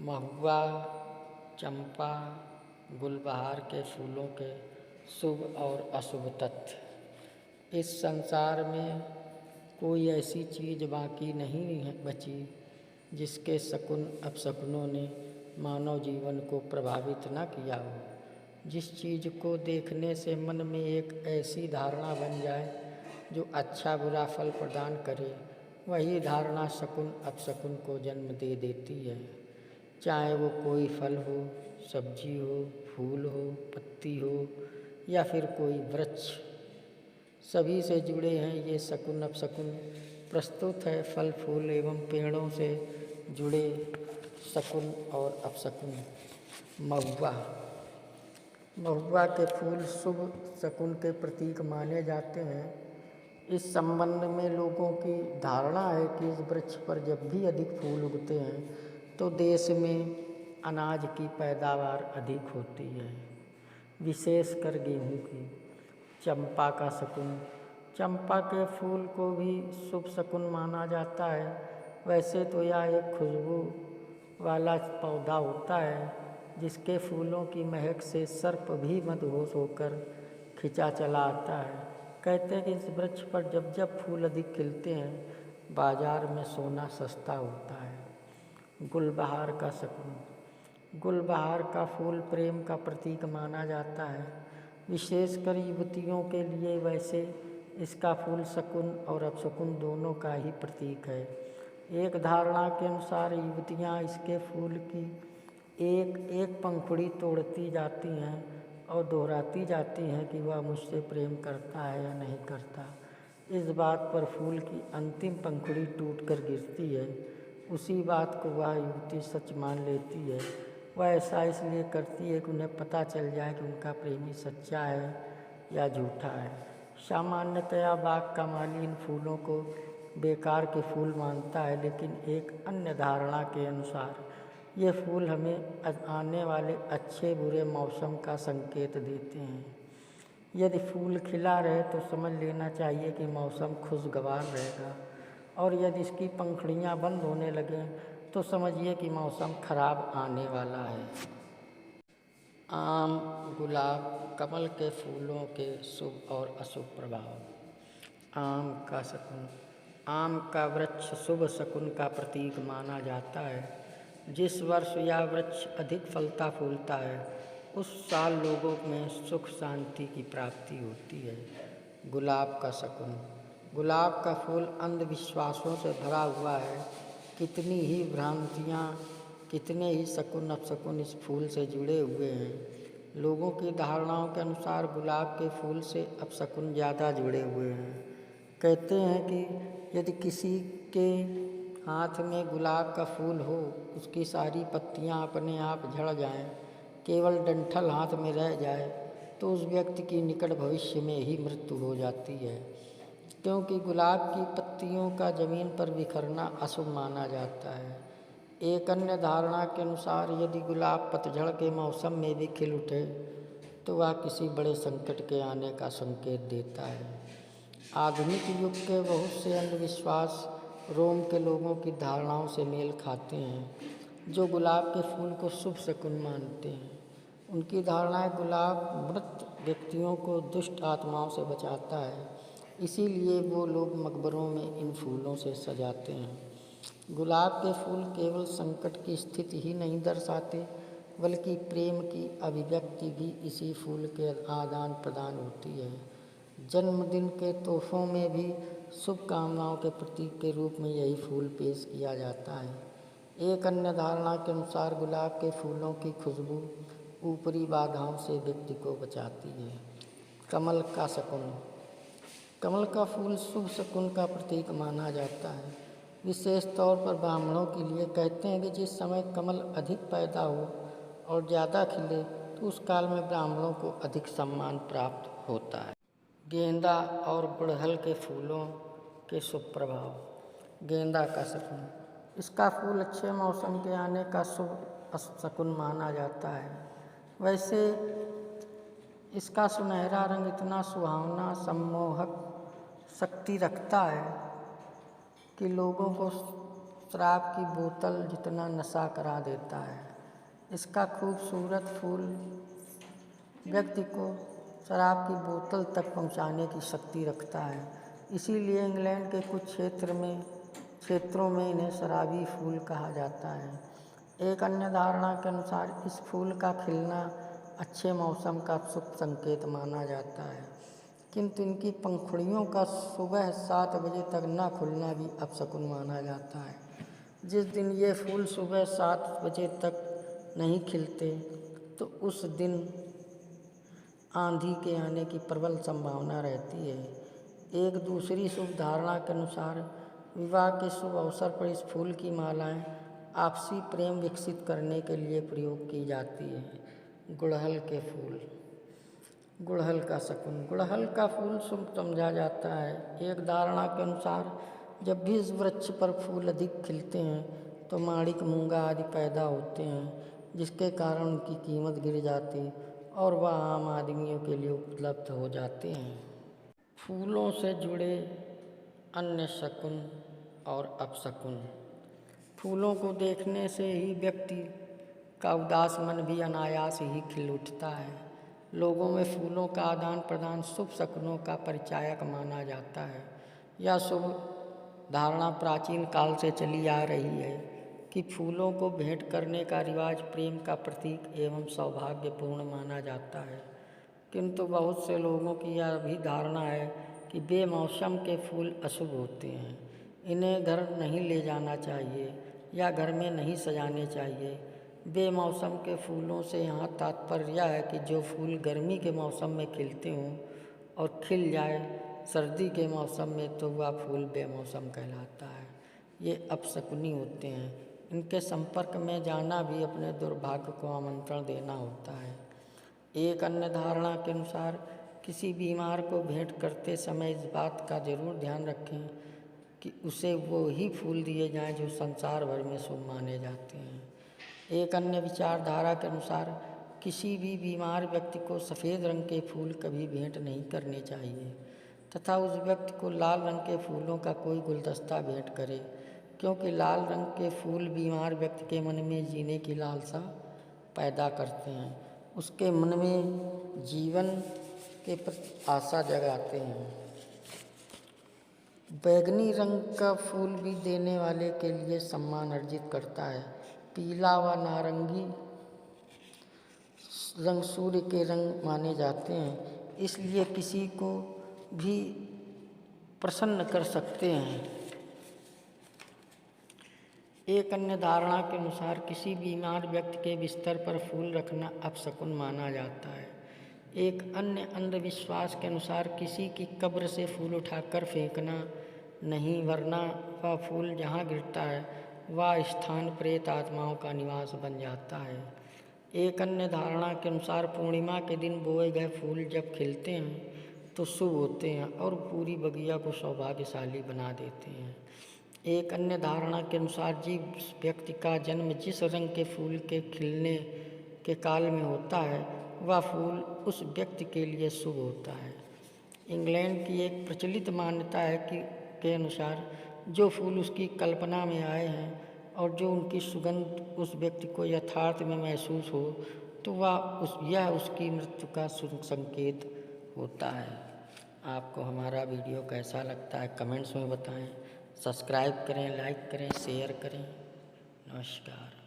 महुआ, चंपा, गुलबहार के फूलों के शुभ और अशुभ तथ्य। इस संसार में कोई ऐसी चीज़ बाकी नहीं है बची जिसके शकुन अपशकुनों ने मानव जीवन को प्रभावित न किया हो। जिस चीज़ को देखने से मन में एक ऐसी धारणा बन जाए जो अच्छा बुरा फल प्रदान करे, वही धारणा शकुन अपशकुन को जन्म दे देती है। चाहे वो कोई फल हो, सब्जी हो, फूल हो, पत्ती हो या फिर कोई वृक्ष, सभी से जुड़े हैं ये शकुन अपशकुन। प्रस्तुत है फल फूल एवं पेड़ों से जुड़े शकुन और अपशकुन। महुआ के फूल शुभ शकुन के प्रतीक माने जाते हैं। इस संबंध में लोगों की धारणा है कि इस वृक्ष पर जब भी अधिक फूल उगते हैं तो देश में अनाज की पैदावार अधिक होती है, विशेषकर गेहूं की। चंपा का शकुन, चंपा के फूल को भी शुभ शकुन माना जाता है। वैसे तो यह एक खुशबू वाला पौधा होता है जिसके फूलों की महक से सर्प भी मदहोश होकर खिंचा चला आता है। कहते हैं कि इस वृक्ष पर जब जब फूल अधिक खिलते हैं, बाजार में सोना सस्ता होता है। गुलबहार का शकुन, गुलबहार का फूल प्रेम का प्रतीक माना जाता है, विशेषकर युवतियों के लिए। वैसे इसका फूल शकुन और अपशकुन दोनों का ही प्रतीक है। एक धारणा के अनुसार युवतियां इसके फूल की एक एक पंखुड़ी तोड़ती जाती हैं और दोहराती जाती हैं कि वह मुझसे प्रेम करता है या नहीं करता। इस बात पर फूल की अंतिम पंखुड़ी टूटकर गिरती है। उसी बात को वह युवती सच मान लेती है। वह ऐसा इसलिए करती है कि उन्हें पता चल जाए कि उनका प्रेमी सच्चा है या झूठा है। सामान्यतया बाग का माली इन फूलों को बेकार के फूल मानता है, लेकिन एक अन्य धारणा के अनुसार ये फूल हमें आने वाले अच्छे बुरे मौसम का संकेत देते हैं। यदि फूल खिला रहे तो समझ लेना चाहिए कि मौसम खुशगवार रहेगा, और यदि इसकी पंखुड़ियाँ बंद होने लगें तो समझिए कि मौसम खराब आने वाला है। आम, गुलाब, कमल के फूलों के शुभ और अशुभ प्रभाव। आम का शकुन, आम का वृक्ष शुभ शकुन का प्रतीक माना जाता है। जिस वर्ष यह वृक्ष अधिक फलता फूलता है उस साल लोगों में सुख शांति की प्राप्ति होती है। गुलाब का शकुन, गुलाब का फूल अंधविश्वासों से भरा हुआ है। कितनी ही भ्रांतियाँ, कितने ही शकुन अपशकुन इस फूल से जुड़े हुए हैं। लोगों की धारणाओं के अनुसार गुलाब के फूल से अपशकुन ज़्यादा जुड़े हुए हैं। कहते हैं कि यदि किसी के हाथ में गुलाब का फूल हो, उसकी सारी पत्तियां अपने आप झड़ जाएं, केवल डंठल हाथ में रह जाए, तो उस व्यक्ति की निकट भविष्य में ही मृत्यु हो जाती है, क्योंकि गुलाब की पत्तियों का जमीन पर बिखरना अशुभ माना जाता है। एक अन्य धारणा के अनुसार यदि गुलाब पतझड़ के मौसम में भी खिल उठे तो वह किसी बड़े संकट के आने का संकेत देता है। आधुनिक युग के बहुत से अंधविश्वास रोम के लोगों की धारणाओं से मेल खाते हैं, जो गुलाब के फूल को शुभ शकुन मानते हैं। उनकी धारणा है गुलाब मृत व्यक्तियों को दुष्ट आत्माओं से बचाता है, इसीलिए वो लोग मकबरों में इन फूलों से सजाते हैं। गुलाब के फूल केवल संकट की स्थिति ही नहीं दर्शाते, बल्कि प्रेम की अभिव्यक्ति भी इसी फूल के आदान प्रदान होती है। जन्मदिन के तोहफों में भी शुभकामनाओं के प्रतीक के रूप में यही फूल पेश किया जाता है। एक अन्य धारणा के अनुसार गुलाब के फूलों की खुशबू ऊपरी बाधाओं से व्यक्ति को बचाती है। कमल का शकुन, कमल का फूल शुभ शकुन का प्रतीक माना जाता है, विशेष तौर पर ब्राह्मणों के लिए। कहते हैं कि जिस समय कमल अधिक पैदा हो और ज़्यादा खिले तो उस काल में ब्राह्मणों को अधिक सम्मान प्राप्त होता है। गेंदा और गुड़हल के फूलों के शुभ प्रभाव। गेंदा का शकुन, इसका फूल अच्छे मौसम के आने का शुभ शकुन माना जाता है। वैसे इसका सुनहरा रंग इतना सुहावना सम्मोहक शक्ति रखता है कि लोगों को शराब की बोतल जितना नशा करा देता है। इसका खूबसूरत फूल व्यक्ति को शराब की बोतल तक पहुंचाने की शक्ति रखता है। इसीलिए इंग्लैंड के कुछ क्षेत्रों में इन्हें शराबी फूल कहा जाता है। एक अन्य धारणा के अनुसार इस फूल का खिलना अच्छे मौसम का शुभ संकेत माना जाता है, किंतु इनकी पंखुड़ियों का सुबह 7 बजे तक न खुलना भी अपशकुन माना जाता है। जिस दिन ये फूल सुबह 7 बजे तक नहीं खिलते तो उस दिन आंधी के आने की प्रबल संभावना रहती है। एक दूसरी शुभ धारणा के अनुसार विवाह के शुभ अवसर पर इस फूल की मालाएं आपसी प्रेम विकसित करने के लिए प्रयोग की जाती है। गुड़हल के फूल। गुड़हल का शकुन। गुड़हल का फूल शुभ समझा जाता है। एक धारणा के अनुसार जब भी इस वृक्ष पर फूल अधिक खिलते हैं तो माणिक मूंगा आदि पैदा होते हैं, जिसके कारण उनकी कीमत गिर जाती और वह आम आदमियों के लिए उपलब्ध हो जाते हैं। फूलों से जुड़े अन्य शकुन और अपशकुन। फूलों को देखने से ही व्यक्ति का उदास मन भी अनायास ही खिल उठता है। लोगों में फूलों का आदान प्रदान शुभ शकुनों का परिचायक माना जाता है। यह शुभ धारणा प्राचीन काल से चली आ रही है कि फूलों को भेंट करने का रिवाज प्रेम का प्रतीक एवं सौभाग्यपूर्ण माना जाता है, किंतु बहुत से लोगों की यह भी धारणा है कि बेमौसम के फूल अशुभ होते हैं, इन्हें घर नहीं ले जाना चाहिए या घर में नहीं सजाने चाहिए। बेमौसम के फूलों से यहाँ तात्पर्य यह है कि जो फूल गर्मी के मौसम में खिलते हों और खिल जाए सर्दी के मौसम में तो वह फूल बेमौसम कहलाता है। ये अपशकुनी होते हैं। इनके संपर्क में जाना भी अपने दुर्भाग्य को आमंत्रण देना होता है। एक अन्य धारणा के अनुसार किसी बीमार को भेंट करते समय इस बात का जरूर ध्यान रखें कि उसे वो ही फूल दिए जाएं जो संसार भर में शुभ माने जाते हैं। एक अन्य विचारधारा के अनुसार किसी भी बीमार व्यक्ति को सफ़ेद रंग के फूल कभी भेंट नहीं करने चाहिए तथा उस व्यक्ति को लाल रंग के फूलों का कोई गुलदस्ता भेंट करे, क्योंकि लाल रंग के फूल बीमार व्यक्ति के मन में जीने की लालसा पैदा करते हैं, उसके मन में जीवन के प्रति आशा जगाते हैं। बैगनी रंग का फूल भी देने वाले के लिए सम्मान अर्जित करता है। पीला व नारंगी रंग सूर्य के रंग माने जाते हैं, इसलिए किसी को भी प्रसन्न कर सकते हैं। एक अन्य धारणा के अनुसार किसी बीमार व्यक्ति के बिस्तर पर फूल रखना अपशकुन माना जाता है। एक अन्य अंधविश्वास के अनुसार किसी की कब्र से फूल उठाकर फेंकना नहीं, वरना वह फूल जहाँ गिरता है वह स्थान प्रेत आत्माओं का निवास बन जाता है। एक अन्य धारणा के अनुसार पूर्णिमा के दिन बोए गए फूल जब खिलते हैं तो शुभ होते हैं और पूरी बगिया को सौभाग्यशाली बना देते हैं। एक अन्य धारणा के अनुसार जिस व्यक्ति का जन्म जिस रंग के फूल के खिलने के काल में होता है वह फूल उस व्यक्ति के लिए शुभ होता है। इंग्लैंड की एक प्रचलित मान्यता है के अनुसार जो फूल उसकी कल्पना में आए हैं और जो उनकी सुगंध उस व्यक्ति को यथार्थ में महसूस हो तो यह उसकी मृत्यु का संकेत होता है। आपको हमारा वीडियो कैसा लगता है कमेंट्स में बताएं। सब्सक्राइब करें, लाइक करें, शेयर करें। नमस्कार।